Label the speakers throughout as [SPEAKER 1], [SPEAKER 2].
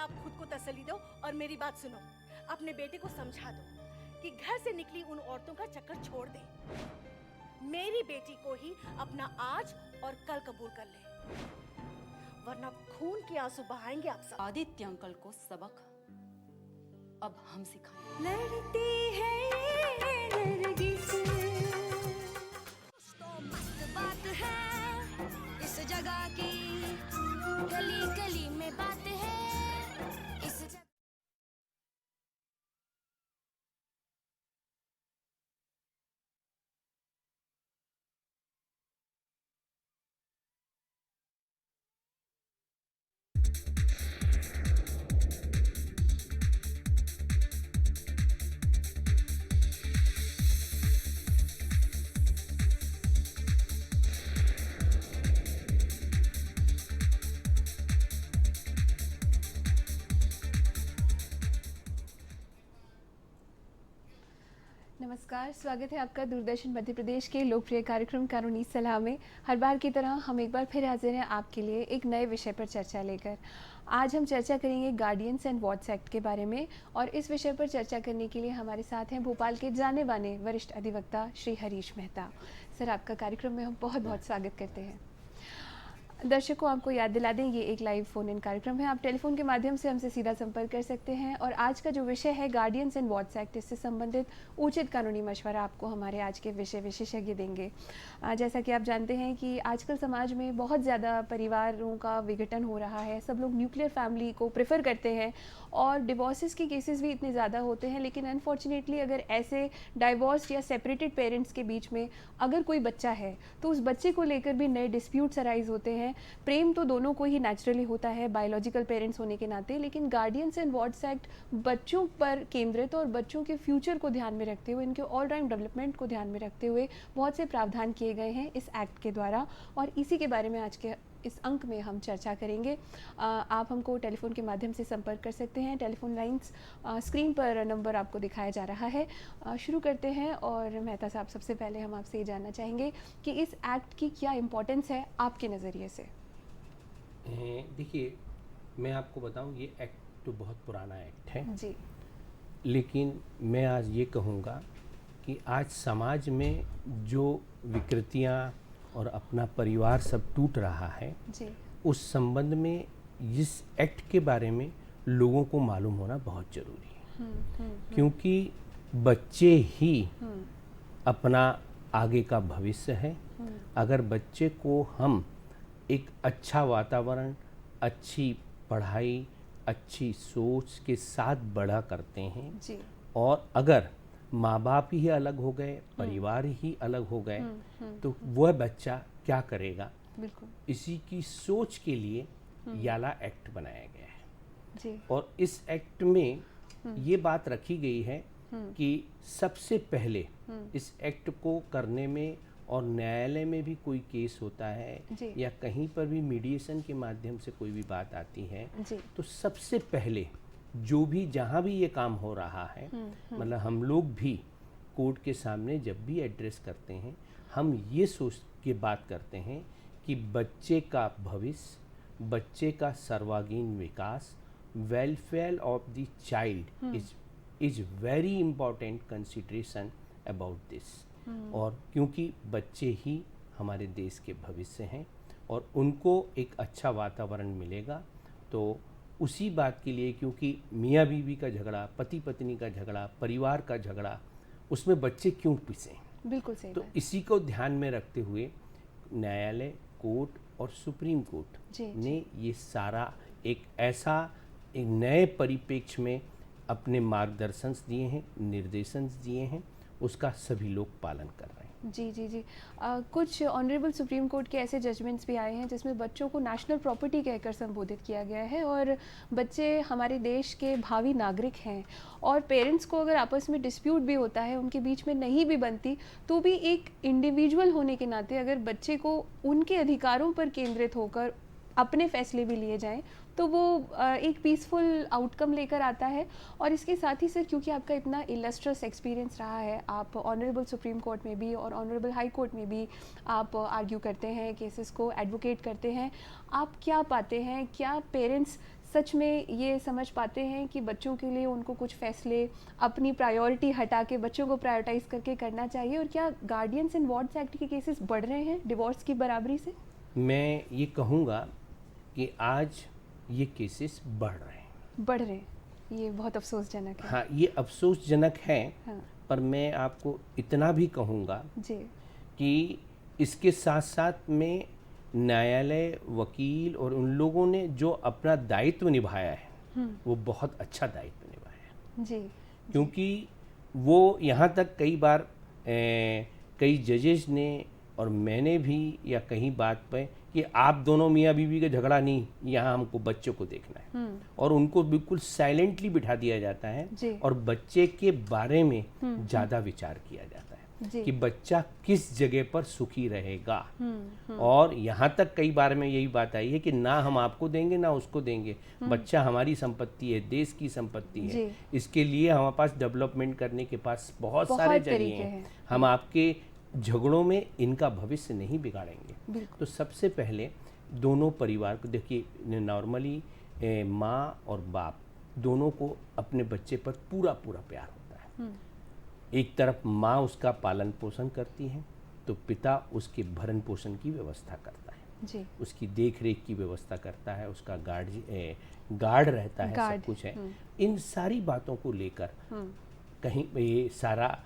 [SPEAKER 1] आप खुद को तसल्ली दो और मेरी बात सुनो। अपने बेटे को समझा दो कि घर से निकली उन औरतों का चक्कर छोड़ दे। मेरी बेटी को ही अपना आज और कल कबूल कर ले, वरना खून के आंसू बहाएंगे आप सब।
[SPEAKER 2] आदित्य अंकल को सबक अब हम सिखाएंगे।
[SPEAKER 3] लड़ती है ये नरगिस,
[SPEAKER 4] तो मस्त बात है इस जगह की, गली गली में बात है इस जगह।
[SPEAKER 5] नमस्कार, स्वागत है आपका दूरदर्शन मध्य प्रदेश के लोकप्रिय कार्यक्रम कानूनी सलाह में। हर बार की तरह हम एक बार फिर हाजिर हैं आपके लिए एक नए विषय पर चर्चा लेकर। आज हम चर्चा करेंगे गार्डियंस एंड वॉट्स एक्ट के बारे में, और इस विषय पर चर्चा करने के लिए हमारे साथ हैं भोपाल के जाने माने वरिष्ठ अधिवक्ता श्री हरीश मेहता। सर, आपका कार्यक्रम में हम बहुत बहुत स्वागत करते हैं। दर्शकों, आपको याद दिला दें, ये एक लाइव फ़ोन इन कार्यक्रम है। आप टेलीफोन के माध्यम से हमसे सीधा संपर्क कर सकते हैं, और आज का जो विषय है गार्डियंस एंड वॉट्स एक्ट, इससे संबंधित उचित कानूनी मशवरा आपको हमारे आज के विषय विशेषज्ञ देंगे। जैसा कि आप जानते हैं कि आजकल समाज में बहुत ज़्यादा परिवारों का विघटन हो रहा है। सब लोग न्यूक्लियर फैमिली को प्रेफर करते हैं, और डिवोर्सेस के केसेस भी इतने ज़्यादा होते हैं। लेकिन अनफॉर्चुनेटली अगर ऐसे डाइवोर्स या सेपरेटेड पेरेंट्स के बीच में अगर कोई बच्चा है, तो उस बच्चे को लेकर भी नए डिस्प्यूट्स अराइज होते हैं। प्रेम तो दोनों को ही नेचुरली होता है बायोलॉजिकल पेरेंट्स होने के नाते, लेकिन गार्डियंस एंड वॉट्स एक्ट बच्चों पर केंद्रित और बच्चों के फ्यूचर को ध्यान में रखते हुए, इनके ऑल राउंड डेवलपमेंट को ध्यान में रखते हुए बहुत से प्रावधान किए गए हैं इस एक्ट के द्वारा, और इसी के बारे में आज के इस अंक में हम चर्चा करेंगे। आप हमको टेलीफोन के माध्यम से संपर्क कर सकते हैं। टेलीफोन लाइंस स्क्रीन पर नंबर आपको दिखाया जा रहा है। शुरू करते हैं, और मेहता साहब, सबसे पहले हम आपसे ये जानना चाहेंगे कि इस एक्ट की क्या इम्पोर्टेंस है आपके नज़रिए से।
[SPEAKER 6] देखिए, मैं आपको बताऊं, ये एक्ट तो बहुत पुराना एक्ट है
[SPEAKER 5] जी,
[SPEAKER 6] लेकिन मैं आज ये कहूँगा कि आज समाज में जो विकृतियाँ और अपना परिवार सब टूट रहा है,
[SPEAKER 5] जी,
[SPEAKER 6] उस संबंध में इस एक्ट के बारे में लोगों को मालूम होना बहुत ज़रूरी है। क्योंकि बच्चे ही अपना आगे का भविष्य है। अगर बच्चे को हम एक अच्छा वातावरण, अच्छी पढ़ाई, अच्छी सोच के साथ बड़ा करते हैं,
[SPEAKER 5] जी,
[SPEAKER 6] और अगर माँ बाप ही अलग हो गए, परिवार ही अलग हो गए, तो वह बच्चा क्या करेगा?
[SPEAKER 5] बिल्कुल,
[SPEAKER 6] इसी की सोच के लिए याला एक्ट बनाया गया है।
[SPEAKER 5] जी,
[SPEAKER 6] और इस एक्ट में ये बात रखी गई है कि सबसे पहले इस एक्ट को करने में, और न्यायालय में भी कोई केस होता है
[SPEAKER 5] जी,
[SPEAKER 6] या कहीं पर भी मीडिएशन के माध्यम से कोई भी बात आती है,
[SPEAKER 5] जी,
[SPEAKER 6] तो सबसे पहले जो भी जहाँ भी ये काम हो रहा है, मतलब हम लोग भी कोर्ट के सामने जब भी एड्रेस करते हैं, हम ये सोच के बात करते हैं कि बच्चे का भविष्य, बच्चे का सर्वांगीण विकास, welfare of the child is very important consideration about this. और क्योंकि बच्चे ही हमारे देश के भविष्य हैं, और उनको एक अच्छा वातावरण मिलेगा, तो उसी बात के लिए, क्योंकि मियाँ बीवी का झगड़ा, पति पत्नी का झगड़ा, परिवार का झगड़ा, उसमें बच्चे क्यों पिसें?
[SPEAKER 5] बिल्कुल सही
[SPEAKER 6] तो
[SPEAKER 5] बात।
[SPEAKER 6] इसी को ध्यान में रखते हुए न्यायालय, कोर्ट और सुप्रीम कोर्ट
[SPEAKER 5] जी,
[SPEAKER 6] ने ये सारा एक ऐसा एक नए परिप्रेक्ष्य में अपने मार्गदर्शन दिए हैं, निर्देशन दिए हैं, उसका सभी लोग पालन कर रहे हैं।
[SPEAKER 5] जी, जी, जी। कुछ ऑनरेबल सुप्रीम कोर्ट के ऐसे जजमेंट्स भी आए हैं जिसमें बच्चों को नेशनल प्रॉपर्टी कहकर संबोधित किया गया है, और बच्चे हमारे देश के भावी नागरिक हैं, और पेरेंट्स को अगर आपस में डिस्प्यूट भी होता है, उनके बीच में नहीं भी बनती, तो भी एक इंडिविजुअल होने के नाते अगर बच्चे को उनके अधिकारों पर केंद्रित होकर अपने फैसले भी लिए जाएं, तो वो एक पीसफुल आउटकम लेकर आता है। और इसके साथ ही सर, क्योंकि आपका इतना इलस्ट्रस एक्सपीरियंस रहा है, आप ऑनरेबल सुप्रीम कोर्ट में भी और ऑनरेबल हाई कोर्ट में भी आप आर्ग्यू करते हैं, केसेस को एडवोकेट करते हैं, आप क्या पाते हैं, क्या पेरेंट्स सच में ये समझ पाते हैं कि बच्चों के लिए उनको कुछ फैसले अपनी प्रायोरिटी हटा के बच्चों को प्रायोरिटाइज करके करना चाहिए? और क्या गार्डियंस एंड वार्ड्स एक्ट के केसेस बढ़ रहे हैं डिवोर्स की बराबरी से?
[SPEAKER 6] मैं ये कहूँगा कि आज ये केसेस बढ़ रहे हैं।
[SPEAKER 5] बढ़ रहे हैं, ये बहुत अफसोसजनक है।
[SPEAKER 6] हाँ, ये अफसोसजनक है।
[SPEAKER 5] हाँ
[SPEAKER 6] पर मैं आपको इतना भी कहूँगा
[SPEAKER 5] जी।
[SPEAKER 6] कि इसके साथ साथ में न्यायालय, वकील और उन लोगों ने जो अपना दायित्व निभाया है वो बहुत अच्छा दायित्व निभाया है।
[SPEAKER 5] जी
[SPEAKER 6] क्योंकि वो यहाँ तक कई बार कई जजेस ने और मैंने भी या कहीं बात पे कि आप दोनों मियाँ बीवी का झगड़ा नहीं, यहाँ हमको बच्चों को देखना है, और उनको बिल्कुल साइलेंटली बिठा दिया जाता है
[SPEAKER 5] जी।
[SPEAKER 6] और बच्चे के बारे में ज़्यादा विचार किया जाता है
[SPEAKER 5] जी।
[SPEAKER 6] कि बच्चा किस जगह पर सुखी रहेगा। और यहाँ तक कई बार में यही बात आई है कि ना हम आपको देंगे ना उसको देंगे, बच्चा हमारी संपत्ति है, देश की संपत्ति है,
[SPEAKER 5] जी।
[SPEAKER 6] इसके लिए हमारे पास डेवलपमेंट करने के पास बहुत सारे जरिए
[SPEAKER 5] तरीके
[SPEAKER 6] हैं।
[SPEAKER 5] हैं।
[SPEAKER 6] हम आपके झगड़ों में इनका भविष्य नहीं बिगाड़ेंगे। तो सबसे पहले दोनों परिवार को देखिए, नॉर्मली माँ और बाप दोनों को अपने बच्चे पर पूरा पूरा प्यार होता है। एक तरफ माँ उसका पालन पोषण करती है तो पिता उसके भरण पोषण की व्यवस्था करता है
[SPEAKER 5] जी।
[SPEAKER 6] उसकी देख रेख की व्यवस्था करता है, उसका गार्ड रहता है, सब कुछ है। इन सारी बातों को लेकर कहीं ये सारा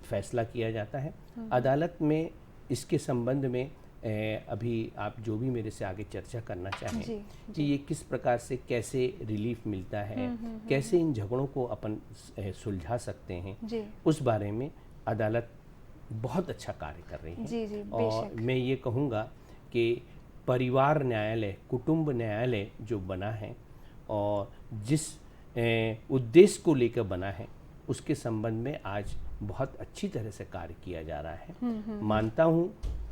[SPEAKER 6] फैसला किया जाता है अदालत में। इसके संबंध में अभी आप जो भी मेरे से आगे चर्चा करना चाहें
[SPEAKER 5] जी,
[SPEAKER 6] कि ये किस प्रकार से कैसे रिलीफ मिलता है, कैसे इन झगड़ों को अपन सुलझा सकते हैं,
[SPEAKER 5] जी।
[SPEAKER 6] उस बारे में अदालत बहुत अच्छा कार्य कर रही है।
[SPEAKER 5] जी, जी,
[SPEAKER 6] और
[SPEAKER 5] बेशक।
[SPEAKER 6] मैं ये कहूँगा कि परिवार न्यायालय, कुटुंब न्यायालय जो बना है और जिस उद्देश्य को लेकर बना है उसके संबंध में आज बहुत अच्छी तरह से कार्य किया जा रहा है। मानता हूँ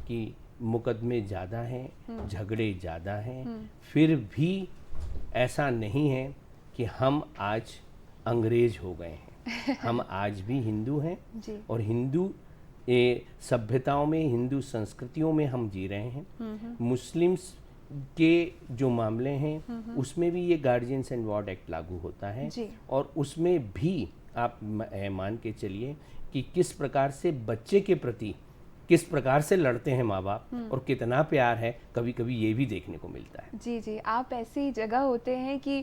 [SPEAKER 6] कि मुकदमे ज़्यादा हैं, झगड़े ज़्यादा हैं, फिर भी ऐसा नहीं है कि हम आज अंग्रेज हो गए हैं। हम आज भी हिंदू हैं
[SPEAKER 5] जी।
[SPEAKER 6] और हिंदू सभ्यताओं में, हिंदू संस्कृतियों में हम जी रहे हैं। मुस्लिम्स के जो मामले हैं उसमें भी ये गार्जियंस एंड वार्ड एक्ट लागू होता है
[SPEAKER 5] जी।
[SPEAKER 6] और उसमें भी आप मान के चलिए कि किस प्रकार से बच्चे के प्रति किस प्रकार से लड़ते हैं माँ बाप और कितना प्यार है, कभी कभी ये भी देखने को मिलता है।
[SPEAKER 5] जी जी, आप ऐसी जगह होते हैं कि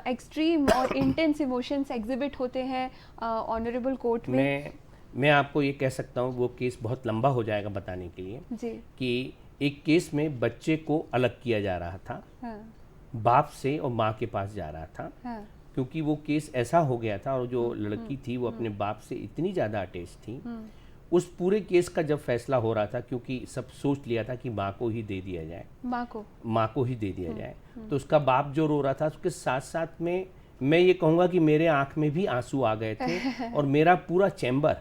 [SPEAKER 5] एक्सट्रीम और इंटेंस इमोशंस एग्जिबिट होते हैं ऑनरेबल कोर्ट में।
[SPEAKER 6] मैं आपको ये कह सकता हूँ, वो केस बहुत लंबा हो जाएगा बताने के लिए
[SPEAKER 5] जी।
[SPEAKER 6] कि एक केस में बच्चे को अलग किया जा रहा था,
[SPEAKER 5] हाँ।
[SPEAKER 6] बाप से और माँ के पास जा रहा था।
[SPEAKER 5] हाँ।
[SPEAKER 6] क्योंकि वो केस ऐसा हो गया था और जो लड़की थी वो अपने बाप से इतनी ज़्यादा अटैच थी। उस पूरे केस का जब फैसला हो रहा था, क्योंकि सब सोच लिया था कि माँ को ही दे दिया जाए, माँ को ही दे दिया जाए, तो उसका बाप जो रो रहा था उसके साथ साथ में मैं ये कहूँगा कि मेरे आँख में भी आंसू आ गए थे और मेरा पूरा चैम्बर,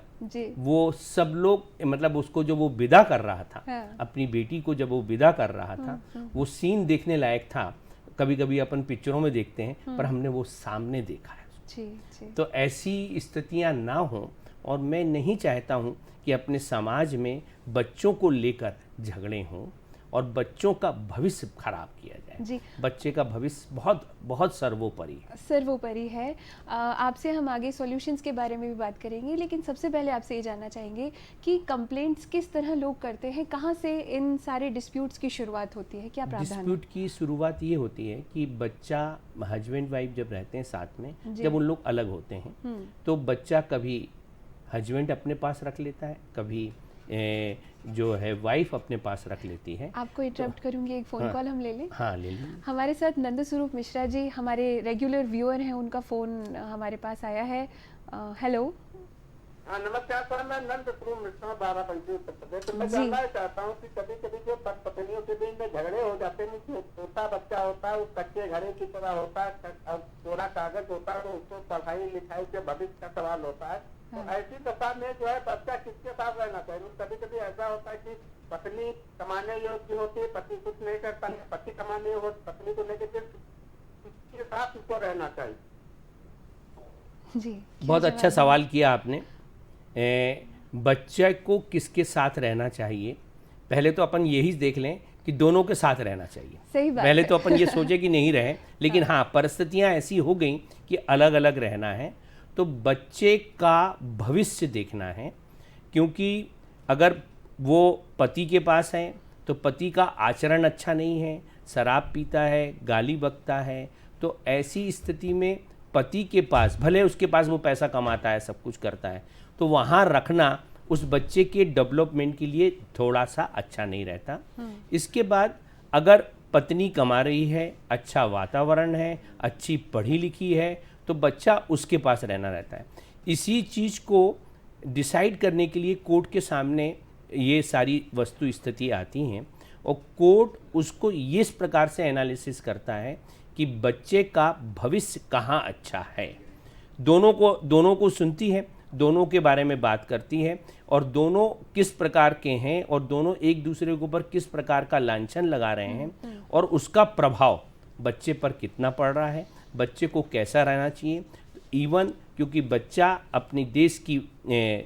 [SPEAKER 6] वो सब लोग, मतलब उसको जो वो विदा कर रहा था, अपनी बेटी को जब वो विदा कर रहा था, वो सीन देखने लायक था। कभी कभी अपन पिक्चरों में देखते हैं पर हमने वो सामने देखा है।
[SPEAKER 5] जी।
[SPEAKER 6] तो ऐसी स्थितियां ना हो और मैं नहीं चाहता हूं कि अपने समाज में बच्चों को लेकर झगड़े हों और बच्चों का भविष्य खराब किया जाए।
[SPEAKER 5] जी।
[SPEAKER 6] बच्चे का भविष्य बहुत बहुत सर्वोपरि है।
[SPEAKER 5] आपसे हम आगे सॉल्यूशंस के बारे में भी बात करेंगे, लेकिन सबसे पहले आपसे ये जानना चाहेंगे कि कंप्लेंट्स किस तरह लोग करते हैं, कहाँ से इन सारे डिस्प्यूट्स की शुरुआत होती है, क्या प्रावधान है?
[SPEAKER 6] डिस्प्यूट की शुरुआत ये होती है कि बच्चा, हस्बैंड वाइफ जब रहते हैं साथ में, जब उन लोग अलग होते हैं तो बच्चा कभी हस्बैंड अपने पास रख लेता है, कभी जो है वाइफ अपने पास रख लेती है।
[SPEAKER 5] आपको इंटरप्ट करूंगी, एक फ़ोन कॉल हम ले लें?
[SPEAKER 6] हाँ, ले लें।
[SPEAKER 5] हमारे साथ नंद स्वरूप मिश्रा जी, हमारे रेगुलर व्यूअर हैं, उनका फ़ोन हमारे पास आया है। हेलो।
[SPEAKER 7] हाँ, नमस्कार सर, मैं नंद स्वरूप मिश्रा, बाराबंकी, उत्तर प्रदेश। तो मैं जानना चाहता हूँ कि कभी कभी जो पत्नियों के बीच में झगड़े हो जाते हैं, जो छोटा बच्चा होता है वो कच्चे घड़े की तरह होता है, कोरा कागज होता है, तो उसको पढ़ाई लिखाई से भविष्य का सवाल होता है। तो ऐसी दशा में जो है बच्चा किसके साथ रहना चाहिए? कभी कभी ऐसा होता है कि पत्नी कमाने योग्य होती है, पति कुछ नहीं करता, पति कमाने योग्य, पत्नी को लेकर किसके साथ उसको रहना चाहिए?
[SPEAKER 5] जी,
[SPEAKER 6] बहुत अच्छा सवाल किया आपने। बच्चे को किसके साथ रहना चाहिए, पहले तो अपन यही देख लें कि दोनों के साथ रहना चाहिए।
[SPEAKER 5] सही बात
[SPEAKER 6] पहले
[SPEAKER 5] है।
[SPEAKER 6] तो अपन ये सोचे कि नहीं रहे, लेकिन हाँ परिस्थितियाँ ऐसी हो गई कि अलग अलग रहना है। तो बच्चे का भविष्य देखना है, क्योंकि अगर वो पति के पास है तो पति का आचरण अच्छा नहीं है, शराब पीता है, गाली बकता है, तो ऐसी स्थिति में पति के पास, भले उसके पास वो पैसा कमाता है, सब कुछ करता है, तो वहाँ रखना उस बच्चे के डेवलपमेंट के लिए थोड़ा सा अच्छा नहीं रहता। इसके बाद अगर पत्नी कमा रही है, अच्छा वातावरण है, अच्छी पढ़ी लिखी है, तो बच्चा उसके पास रहना रहता है। इसी चीज़ को डिसाइड करने के लिए कोर्ट के सामने ये सारी वस्तु स्थिति आती हैं और कोर्ट उसको इस प्रकार से एनालिसिस करता है कि बच्चे का भविष्य कहाँ अच्छा है। दोनों को सुनती है, दोनों के बारे में बात करती है और दोनों किस प्रकार के हैं और दोनों एक दूसरे के ऊपर किस प्रकार का लांछन लगा रहे हैं और उसका प्रभाव बच्चे पर कितना पड़ रहा है, बच्चे को कैसा रहना चाहिए। इवन क्योंकि बच्चा अपनी देश की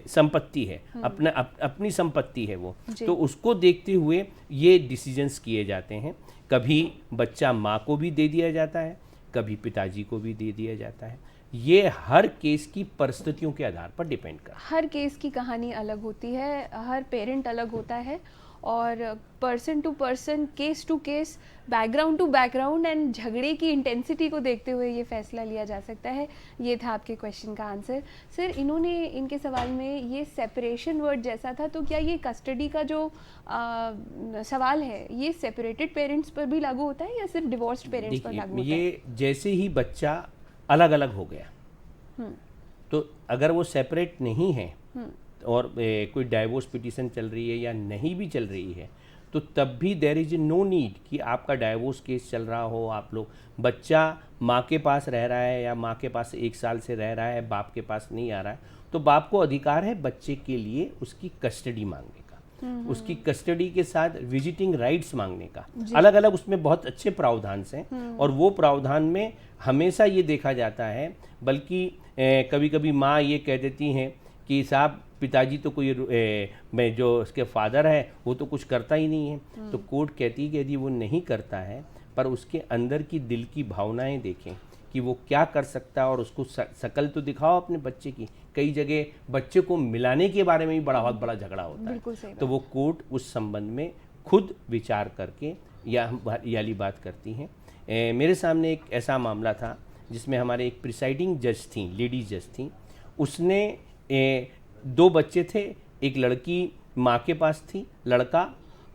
[SPEAKER 6] संपत्ति है, अपनी संपत्ति है वो, तो उसको देखते हुए ये डिसीजंस किए जाते हैं। कभी बच्चा माँ को भी दे दिया जाता है, कभी पिताजी को भी दे दिया जाता है। ये हर केस की परिस्थितियों के आधार पर डिपेंड करता है।
[SPEAKER 5] हर केस की कहानी अलग होती है, हर पेरेंट अलग होता है और person to person, case to case, background to background and झगड़े की इंटेंसिटी को देखते हुए ये फैसला लिया जा सकता है। ये था आपके क्वेश्चन का आंसर। सर, इनके सवाल में ये सेपरेशन वर्ड जैसा था, तो क्या ये कस्टडी का जो सवाल है ये सेपरेटेड पेरेंट्स पर भी लागू होता है या सिर्फ डिवोर्स्ड पेरेंट्स पर लागू होता है?
[SPEAKER 6] ये जैसे ही बच्चा अलग अलग हो गया तो अगर वो सेपरेट नहीं है और कोई डाइवोर्स पिटीशन चल रही है या नहीं भी चल रही है, तो तब भी देयर इज नो नीड कि आपका डाइवोर्स केस चल रहा हो, आप लोग, बच्चा माँ के पास रह रहा है या माँ के पास 1 साल से रह रहा है, बाप के पास नहीं आ रहा है, तो बाप को अधिकार है बच्चे के लिए उसकी कस्टडी मांगने का, उसकी कस्टडी के साथ विजिटिंग राइट्स मांगने का। अलग अलग उसमें बहुत अच्छे प्रावधान हैं और वो प्रावधान में हमेशा ये देखा जाता है, बल्कि कभी कभी माँ ये कह देती हैं कि साहब पिताजी तो कोई मैं जो उसके फादर है वो तो कुछ करता ही नहीं है। तो कोर्ट कहती है कि यदि वो नहीं करता है पर उसके अंदर की दिल की भावनाएं देखें कि वो क्या कर सकता है और उसको शकल तो दिखाओ अपने बच्चे की। कई जगह बच्चे को मिलाने के बारे में भी बहुत बड़ा झगड़ा होता है, तो वो कोर्ट उस संबंध में खुद विचार करके याली बात करती हैं। मेरे सामने एक ऐसा मामला था जिसमें हमारे एक प्रिसाइडिंग जज थी, लेडी जज थी, उसने 2 बच्चे थे, एक लड़की माँ के पास थी, लड़का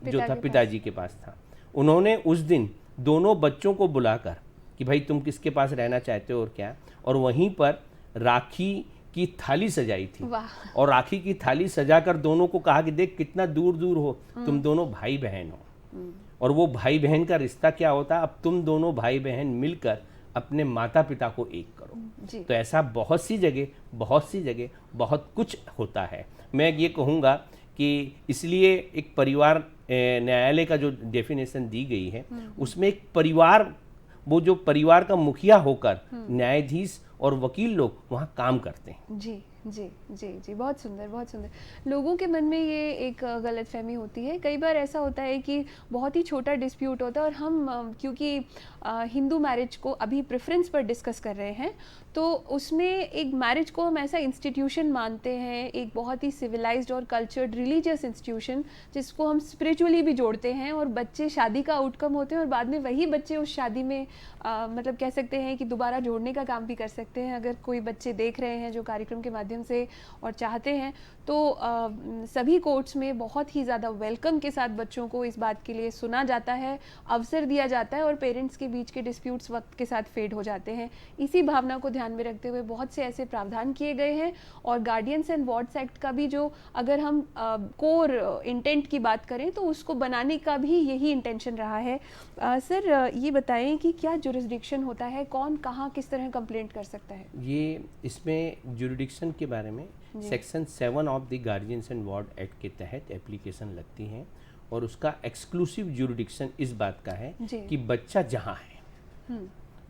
[SPEAKER 6] जो था पिताजी के पास था। उन्होंने उस दिन दोनों बच्चों को बुलाकर कि भाई तुम किसके पास रहना चाहते हो और क्या, और वहीं पर राखी की थाली सजाई थी और राखी की थाली सजाकर दोनों को कहा कि देख कितना दूर दूर हो, तुम दोनों भाई बहन हो, और वो भाई बहन का रिश्ता क्या होता है, अब तुम दोनों भाई बहन मिलकर अपने माता पिता को एक करो। तो ऐसा बहुत सी जगह बहुत कुछ होता है। मैं ये कहूँगा कि इसलिए एक परिवार न्यायालय का जो डेफिनेशन दी गई है उसमें एक परिवार, वो जो परिवार का मुखिया होकर न्यायाधीश और वकील लोग वहाँ काम करते हैं।
[SPEAKER 5] जी जी जी जी, बहुत सुंदर, बहुत सुंदर। लोगों के मन में ये एक गलतफहमी होती है, कई बार ऐसा होता है कि बहुत ही छोटा डिस्प्यूट होता है और हम क्योंकि हिंदू मैरिज को अभी प्रेफरेंस पर डिस्कस कर रहे हैं, तो उसमें एक मैरिज को हम ऐसा इंस्टीट्यूशन मानते हैं, एक बहुत ही सिविलाइज्ड और कल्चर्ड रिलीजियस इंस्टीट्यूशन जिसको हम स्पिरिचुअली भी जोड़ते हैं, और बच्चे शादी का आउटकम होते हैं और बाद में वही बच्चे उस शादी में मतलब कह सकते हैं कि दोबारा जोड़ने का काम भी कर सकते हैं। अगर कोई बच्चे देख रहे हैं जो कार्यक्रम के माध्यम से और चाहते हैं, तो सभी कोर्ट्स में बहुत ही ज़्यादा वेलकम के साथ बच्चों को इस बात के लिए सुना जाता है, अवसर दिया जाता है और पेरेंट्स के बीच के डिस्प्यूट्स वक्त के साथ फेड हो जाते हैं। इसी भावना को ध्यान में रखते हुए बहुत से ऐसे प्रावधान किए गए हैं, और गार्डियंस एंड वार्ड्स एक्ट का भी जो अगर हम कोर इंटेंट की बात करें तो उसको बनाने का भी यही इंटेंशन रहा है। सर, ये बताएं कि क्या जुरिस्डिक्शन होता है, कौन कहाँ किस तरह कंप्लेंट कर सकता है?
[SPEAKER 6] ये इसमें जुरिडिक्शन के बारे में section 7 of the guardians and ward act के तहत एप्लीकेशन लगती है, और उसका एक्सक्लूसिव जुरिडिक्शन इस बात का है कि बच्चा जहाँ है,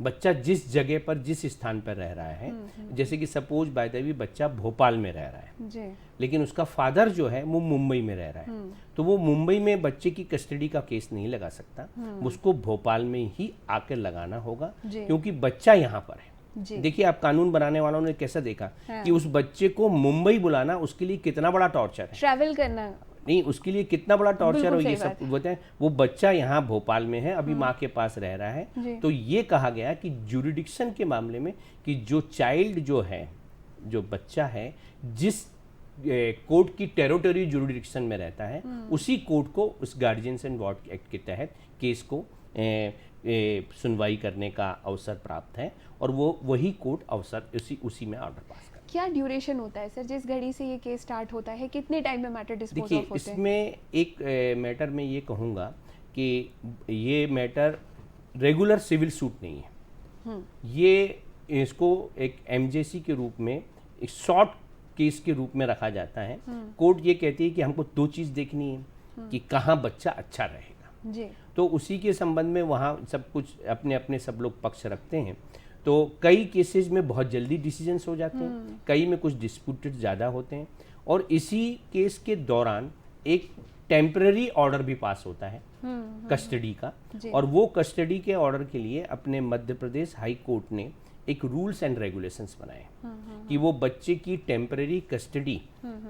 [SPEAKER 6] बच्चा जिस जगह पर जिस स्थान पर रह रहा है, जैसे कि सपोज बाय द वे बच्चा भोपाल में रह रहा है,
[SPEAKER 5] जी
[SPEAKER 6] लेकिन उसका फादर जो है वो मुंबई में रह रहा है, तो वो मुंबई में बच्चे की कस्टडी का केस नहीं लगा सकता, उसको भोपाल में ही आकर लगाना होगा,
[SPEAKER 5] जी।
[SPEAKER 6] क्योंकि बच्चा यहाँ पर है।
[SPEAKER 5] जी
[SPEAKER 6] देखिए, आप कानून बनाने वालों ने कैसा देखा कि उस बच्चे को मुंबई बुलाना उसके लिए कितना बड़ा टॉर्चर है,
[SPEAKER 5] ट्रैवल करना
[SPEAKER 6] नहीं उसके लिए कितना बड़ा टॉर्चर
[SPEAKER 5] बिल्कुल
[SPEAKER 6] हो, ये
[SPEAKER 5] सही बात
[SPEAKER 6] सब बताएं। वो बच्चा यहाँ भोपाल में है, अभी माँ के पास रह रहा
[SPEAKER 5] जी।
[SPEAKER 6] है, तो ये कहा गया कि ज्यूरिडिक्शन के मामले में कि जो चाइल्ड जो है, जो बच्चा है, जिस कोर्ट की टेरिटरी ज्यूरिडिक्शन में रहता है, उसी कोर्ट को उस गार्जियंस एंड वॉर्ड एक्ट के तहत केस को सुनवाई करने का अवसर प्राप्त है, और वो वही कोर्ट अवसर उसी में ऑर्डर पास कर।
[SPEAKER 5] क्या ड्यूरेशन होता है सर, जिस घड़ी से ये केस स्टार्ट होता है कितने टाइम में मैटर डिस्पोज
[SPEAKER 6] देखिए,
[SPEAKER 5] ऑफ होते हैं?
[SPEAKER 6] इसमें एक मैटर में ये कहूँगा कि ये मैटर रेगुलर सिविल सूट नहीं है, ये इसको एक एमजेसी के रूप में एक शॉर्ट केस के रूप में रखा जाता है। कोर्ट ये कहती है कि हमको दो चीज़ देखनी है कि कहाँ बच्चा अच्छा रहेगा,
[SPEAKER 5] जी
[SPEAKER 6] तो उसी के संबंध में वहाँ सब कुछ अपने अपने सब लोग पक्ष रखते हैं। तो कई केसेस में बहुत जल्दी डिसीजंस हो जाते हैं, कई में कुछ डिस्प्यूटेड ज़्यादा होते हैं, और इसी केस के दौरान एक टेम्पररी ऑर्डर भी पास होता है कस्टडी का, और वो कस्टडी के ऑर्डर के लिए अपने मध्य प्रदेश हाई कोर्ट ने एक रूल्स एंड रेगुलेशंस बनाए कि वो बच्चे की टेम्पररी कस्टडी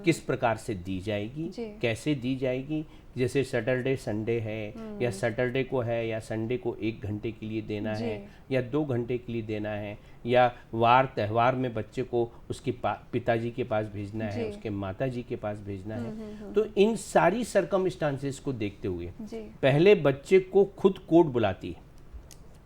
[SPEAKER 6] किस प्रकार से दी जाएगी, कैसे दी जाएगी। जैसे सैटरडे संडे है, या सैटरडे को है या संडे को 1 घंटे के लिए देना है, या 2 घंटे के लिए देना है, या वार त्यौहार में बच्चे को उसके पिताजी के पास भेजना है, उसके माताजी के पास भेजना है। तो इन सारी सरकमस्टांसेस को देखते हुए पहले बच्चे को खुद कोर्ट बुलाती है,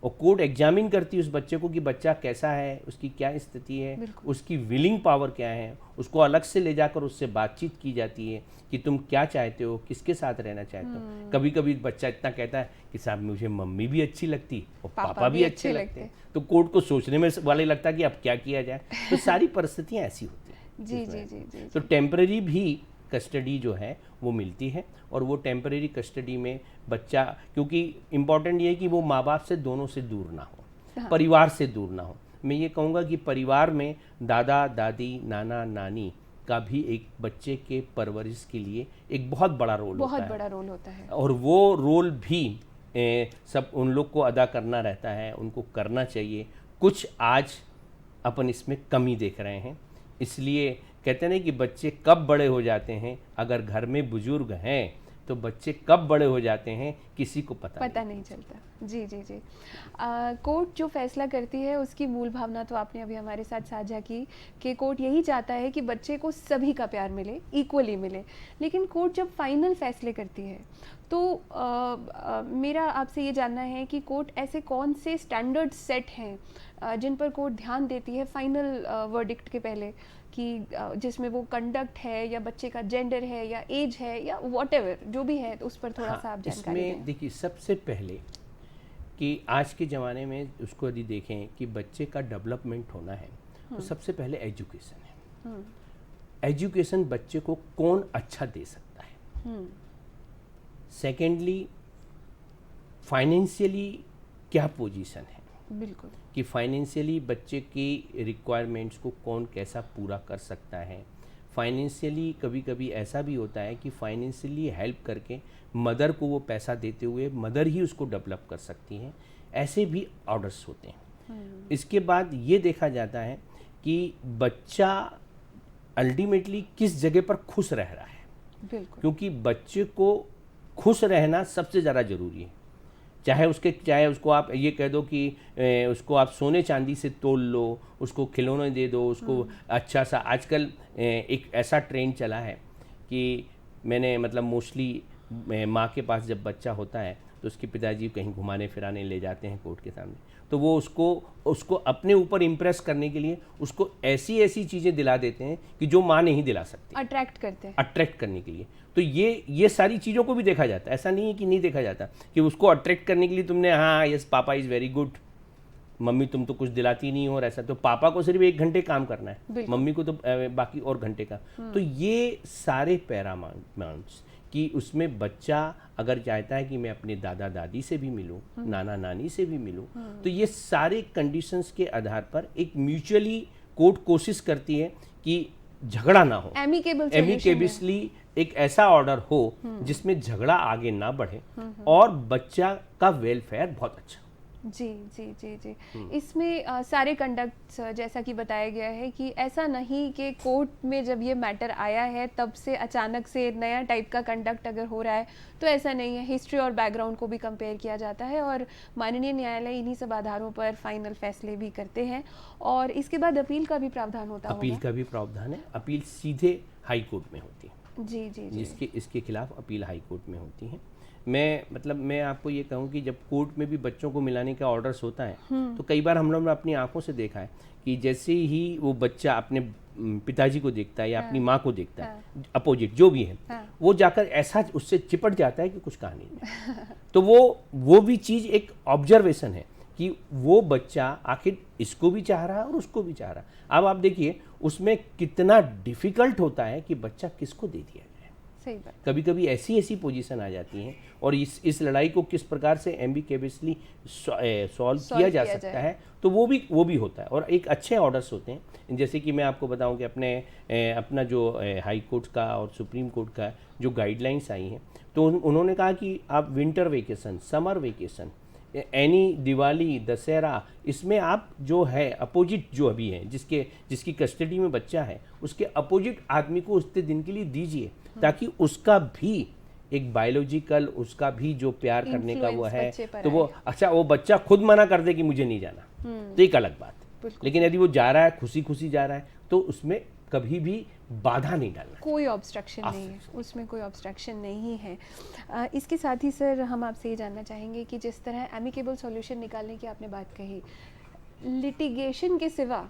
[SPEAKER 6] और कोर्ट एग्जामिन करती है उस बच्चे को कि बच्चा कैसा है, उसकी क्या स्थिति है, उसकी विलिंग पावर क्या है, उसको अलग से ले जाकर उससे बातचीत की जाती है कि तुम क्या चाहते हो, किसके साथ रहना चाहते हो। कभी कभी बच्चा इतना कहता है कि साहब मुझे मम्मी भी अच्छी लगती और पापा भी अच्छे लगते हैं, तो कोर्ट को सोचने में वाले लगता है कि अब क्या किया जाए। तो सारी परिस्थितियाँ ऐसी होती हैं।
[SPEAKER 5] जी जी जी जी।
[SPEAKER 6] तो टेम्पररी भी कस्टडी जो है वो मिलती है, और वो टेम्पररी कस्टडी में बच्चा, क्योंकि इम्पॉर्टेंट ये है कि वो माँ बाप से दोनों से दूर ना हो, परिवार से दूर ना हो। मैं ये कहूँगा कि परिवार में दादा दादी नाना नानी का भी एक बच्चे के परवरिश के लिए एक बहुत बड़ा रोल होता है, और वो रोल भी सब उन लोग को अदा करना रहता है, उनको करना चाहिए। कुछ आज अपन इसमें कमी देख रहे हैं, इसलिए कहते हैं कि बच्चे कब बड़े हो जाते हैं, अगर घर में बुजुर्ग हैं तो बच्चे कब बड़े हो जाते हैं किसी को पता
[SPEAKER 5] नहीं चलता। जी जी जी। कोर्ट जो फैसला करती है उसकी मूल भावना तो आपने अभी हमारे साथ साझा की कि कोर्ट यही चाहता है कि बच्चे को सभी का प्यार मिले, इक्वली मिले। लेकिन कोर्ट जब फाइनल फैसले करती है तो मेरा आपसे ये जानना है कि कोर्ट ऐसे कौन से स्टैंडर्ड सेट हैं जिन पर कोर्ट ध्यान देती है फाइनल वर्डिक्ट के पहले, कि जिसमें वो कंडक्ट है या बच्चे का जेंडर है या एज है या व्हाटएवर जो भी है, तो उस पर थोड़ा सा आप जानकारी दें।
[SPEAKER 6] इसमें देखिए, सबसे पहले कि आज के ज़माने में उसको यदि देखें कि बच्चे का डेवलपमेंट होना है तो सबसे पहले एजुकेशन है। एजुकेशन बच्चे को कौन अच्छा दे सकता है। सेकेंडली, फाइनेंशियली क्या पोजीशन है,
[SPEAKER 5] बिल्कुल,
[SPEAKER 6] कि फाइनेंशियली बच्चे की रिक्वायरमेंट्स को कौन कैसा पूरा कर सकता है। फाइनेंशियली कभी कभी ऐसा भी होता है कि फाइनेंशियली हेल्प करके मदर को वो पैसा देते हुए मदर ही उसको डेवलप कर सकती हैं, ऐसे भी ऑर्डर्स होते हैं। इसके बाद ये देखा जाता है कि बच्चा अल्टीमेटली किस जगह पर खुश रह रहा है,
[SPEAKER 5] बिल्कुल,
[SPEAKER 6] क्योंकि बच्चे को खुश रहना सबसे ज़्यादा ज़रूरी है। चाहे उसको आप ये कह दो कि उसको आप सोने चांदी से तोल लो, उसको खिलौने दे दो, उसको अच्छा सा। आजकल एक ऐसा ट्रेंड चला है कि मैंने मतलब मोस्टली माँ के पास जब बच्चा होता है तो उसके पिताजी कहीं घुमाने फिराने ले जाते हैं कोर्ट के सामने, तो वो उसको अपने ऊपर इम्प्रेस करने के लिए उसको ऐसी ऐसी चीज़ें दिला देते हैं कि जो माँ नहीं दिला सकती,
[SPEAKER 5] अट्रैक्ट करते हैं,
[SPEAKER 6] अट्रैक्ट करने के लिए। तो ये सारी चीज़ों को भी देखा जाता है, ऐसा नहीं है कि नहीं देखा जाता कि उसको अट्रैक्ट करने के लिए तुमने हाँ yes papa is very good, mummy तुम तो कुछ दिलाती नहीं हो और ऐसा, तो पापा को सिर्फ 1 घंटे काम करना है,
[SPEAKER 5] बिल्कुल।
[SPEAKER 6] मम्मी को तो बाकी और घंटे का। तो ये सारे पैरामाउंट्स कि उसमें बच्चा अगर चाहता है कि मैं अपने दादा दादी से भी मिलूं, नाना नानी से भी मिलूं, तो ये सारे कंडीशंस के आधार पर एक म्यूचुअली कोर्ट कोशिश करती है कि झगड़ा ना हो, एमिकेबली एक ऐसा ऑर्डर हो जिसमें झगड़ा आगे ना बढ़े और बच्चा का वेलफेयर बहुत अच्छा।
[SPEAKER 5] जी जी जी जी। इसमें सारे कंडक्ट्स जैसा कि बताया गया है कि ऐसा नहीं कि कोर्ट में जब ये मैटर आया है तब से अचानक से नया टाइप का कंडक्ट अगर हो रहा है, तो ऐसा नहीं है। हिस्ट्री और बैकग्राउंड को भी कंपेयर किया जाता है और माननीय न्यायालय इन्हीं सब आधारों पर फाइनल फैसले भी करते हैं। और इसके बाद अपील का भी प्रावधान होता
[SPEAKER 6] अपील
[SPEAKER 5] होगा।
[SPEAKER 6] का भी प्रावधान है, अपील सीधे हाई कोर्ट में होती है।
[SPEAKER 5] जी जी जी।
[SPEAKER 6] इसके खिलाफ अपील हाई कोर्ट में होती है। मैं आपको ये कहूँ कि जब कोर्ट में भी बच्चों को मिलाने का ऑर्डर्स होता है, तो कई बार हम लोगों ने अपनी आंखों से देखा है कि जैसे ही वो बच्चा अपने पिताजी को देखता है या अपनी माँ को देखता है, अपोजिट जो भी है, वो जाकर ऐसा उससे चिपट जाता है कि कुछ कहा नहीं। तो वो भी चीज़ एक ऑब्जर्वेशन है कि वो बच्चा आखिर इसको भी चाह रहा है और उसको भी चाह रहा है। अब आप देखिए उसमें कितना डिफिकल्ट होता है कि बच्चा किसको दे दिया जाए।
[SPEAKER 5] सही बात।
[SPEAKER 6] कभी कभी ऐसी पोजीशन आ जाती हैं और इस लड़ाई को किस प्रकार से एम्बिकेबली सॉल्व किया जा सकता है, तो वो भी होता है। और एक अच्छे ऑर्डर्स होते हैं, जैसे कि मैं आपको बताऊं कि अपना जो हाई कोर्ट का और सुप्रीम कोर्ट का जो गाइडलाइंस आई हैं, तो उन्होंने कहा कि आप winter vacation, summer vacation, any Diwali, Dussehra, इसमें आप जो है अपोजिट जो अभी है जिसकी कस्टडी में बच्चा है, उसके अपोजिट आदमी को उतने दिन के लिए दीजिए, ताकि उसका भी एक बायोलॉजिकल, उसका भी जो प्यार करने का वो है, तो वो अच्छा वो बच्चा खुद मना कर दे कि मुझे नहीं जाना, तो एक अलग बात। लेकिन यदि वो जा रहा है, खुशी खुशी जा रहा है, तो उसमें कभी भी बाधा नहीं डालना,
[SPEAKER 5] कोई ऑब्स्ट्रक्शन नहीं है, उसमें कोई ऑब्स्ट्रक्शन नहीं है। इसके साथ ही सर हम आपसे ये जानना चाहेंगे कि जिस तरह एमिकेबल सॉल्यूशन निकालने की आपने बात कही, लिटिगेशन के सिवा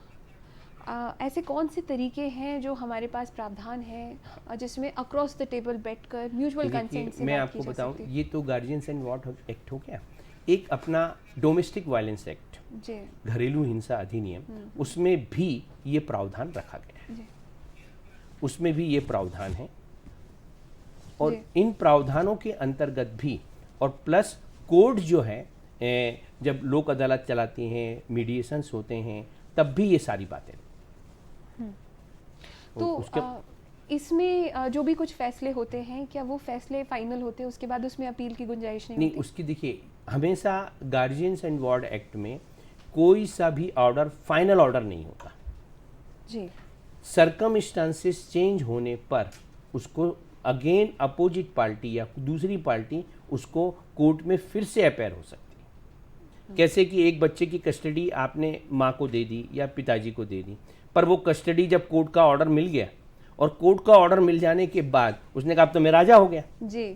[SPEAKER 5] ऐसे कौन से तरीके हैं जो हमारे पास प्रावधान है जिसमें अक्रॉस द टेबल बैठकर म्यूचुअल कंसेंट से
[SPEAKER 6] मैं
[SPEAKER 5] बात की
[SPEAKER 6] आपको
[SPEAKER 5] जा
[SPEAKER 6] बताऊं,
[SPEAKER 5] सकती है?
[SPEAKER 6] ये तो गार्जियंस एंड वॉट एक्ट हो गया, एक अपना डोमेस्टिक वायलेंस एक्ट,
[SPEAKER 5] जी
[SPEAKER 6] घरेलू हिंसा अधिनियम, उसमें भी ये प्रावधान रखा गया है,
[SPEAKER 5] जी
[SPEAKER 6] उसमें भी ये प्रावधान है। और
[SPEAKER 5] जी।
[SPEAKER 6] इन प्रावधानों के अंतर्गत भी और प्लस कोर्ट जो है जब लोक अदालत चलाती हैं, मीडिएशंस होते हैं, तब भी ये सारी बातें।
[SPEAKER 5] तो इसमें जो भी कुछ फैसले होते हैं, क्या वो फैसले फाइनल होते हैं, उसके बाद उसमें अपील की गुंजाइश नहीं होती?
[SPEAKER 6] उसकी देखिए, हमेशा गार्जियंस एंड वार्ड एक्ट में कोई सा भी ऑर्डर फाइनल ऑर्डर नहीं होता।
[SPEAKER 5] जी।
[SPEAKER 6] सर्कमस्टांसेस चेंज होने पर उसको अगेन अपोजिट पार्टी या दूसरी पार्टी उसको कोर्ट में फिर से अपेयर हो सकती है। कैसे कि एक बच्चे की कस्टडी आपने माँ को दे दी या पिताजी को दे दी, पर वो कस्टडी जब कोर्ट का ऑर्डर मिल गया और कोर्ट का ऑर्डर मिल जाने के बाद उसने कहा अब तो मैं राजा हो गया,
[SPEAKER 5] जी,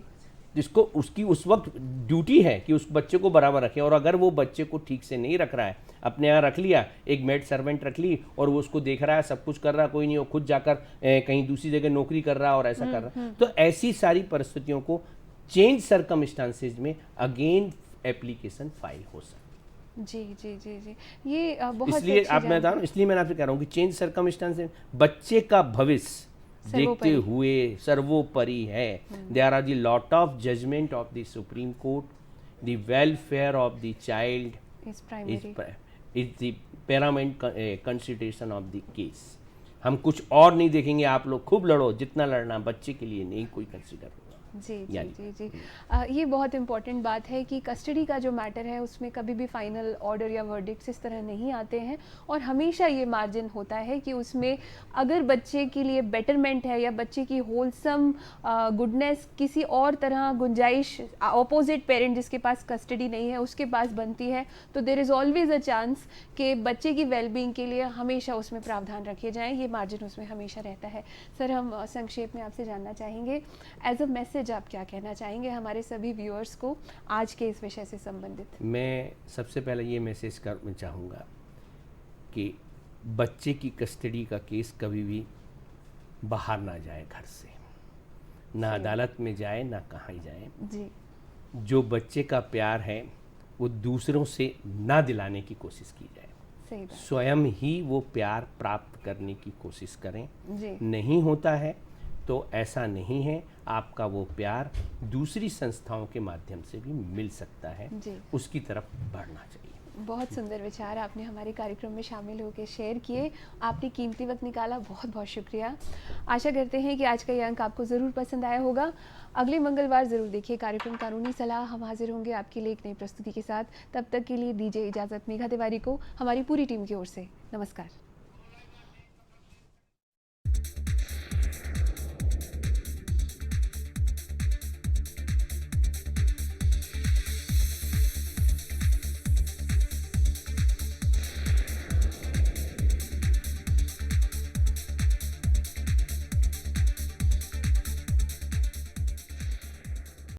[SPEAKER 6] जिसको उसकी उस वक्त ड्यूटी है कि उस बच्चे को बराबर रखे। और अगर वो बच्चे को ठीक से नहीं रख रहा है, अपने यहाँ रख लिया, एक मेड सर्वेंट रख ली और वो उसको देख रहा है, सब कुछ कर रहा है, कोई नहीं, वो खुद जाकर कहीं दूसरी जगह नौकरी कर रहा है और ऐसा कर रहा है, तो ऐसी सारी परिस्थितियों को चेंज सर्कमस्टांसेज में अगेन एप्लीकेशन फाइल हो सकती है।
[SPEAKER 5] जी जी जी जी, ये बहुत
[SPEAKER 6] इसलिए
[SPEAKER 5] अच्छी
[SPEAKER 6] आप मैं बता रहा हूँ, इसलिए मैंने आपसे कह रहा हूँ कि चेंज सर्कमस्टांसेज बच्चे का भविष्य देखते हुए सर्वोपरि है। There are the lot of judgement of the supreme court, the welfare of the child is the paramount consideration of the case. हम कुछ और नहीं देखेंगे, आप लोग खूब लड़ो, जितना लड़ना, बच्चे के लिए नहीं कोई कंसिडर होगा।
[SPEAKER 5] जी जी जी जी, ये बहुत इम्पॉर्टेंट बात है कि कस्टडी का जो मैटर है उसमें कभी भी फाइनल ऑर्डर या वर्डिक्ट्स इस तरह नहीं आते हैं, और हमेशा ये मार्जिन होता है कि उसमें अगर बच्चे के लिए बेटरमेंट है या बच्चे की होलसम गुडनेस किसी और तरह गुंजाइश अपोजिट पेरेंट जिसके पास कस्टडी नहीं है उसके पास बनती है, तो there is always a chance कि बच्चे की वेलबींग के लिए हमेशा उसमें प्रावधान रखे जाएँ, ये मार्जिन उसमें हमेशा रहता है। सर, हम संक्षेप में आपसे जानना चाहेंगे, एज अ मैसेज आप क्या कहना चाहेंगे हमारे सभी व्यूअर्स को आज के इस विषय से संबंधित? मैं
[SPEAKER 6] सबसे पहले ये मैसेज करना चाहूँगा कि बच्चे की कस्टडी का केस कभी भी बाहर ना जाए घर से, ना अदालत में जाए, ना कहीं जाए।
[SPEAKER 5] जी।
[SPEAKER 6] जो बच्चे का प्यार है वो दूसरों से ना दिलाने की कोशिश की जाए।
[SPEAKER 5] सही बात।
[SPEAKER 6] स्वयं ही वो प्यार प्राप्त करने की कोशिश करें।
[SPEAKER 5] जी।
[SPEAKER 6] नहीं होता है तो ऐसा नहीं है, आपका वो प्यार दूसरी संस्थाओं के माध्यम से भी मिल सकता है,
[SPEAKER 5] जी।
[SPEAKER 6] उसकी तरफ बढ़ना चाहिए।
[SPEAKER 5] बहुत सुंदर विचार आपने हमारे कार्यक्रम में शामिल होकर शेयर किए। आपने कीमती वक्त निकाला, बहुत बहुत शुक्रिया। आशा करते हैं कि आज का ये अंक आपको ज़रूर पसंद आया होगा। अगले मंगलवार ज़रूर देखिए कार्यक्रम कानूनी सलाह। हम हाजिर होंगे आपके लिए एक नई प्रस्तुति के साथ। तब तक के लिए दीजिए इजाज़त मेघा तिवारी को हमारी पूरी टीम की ओर से। नमस्कार।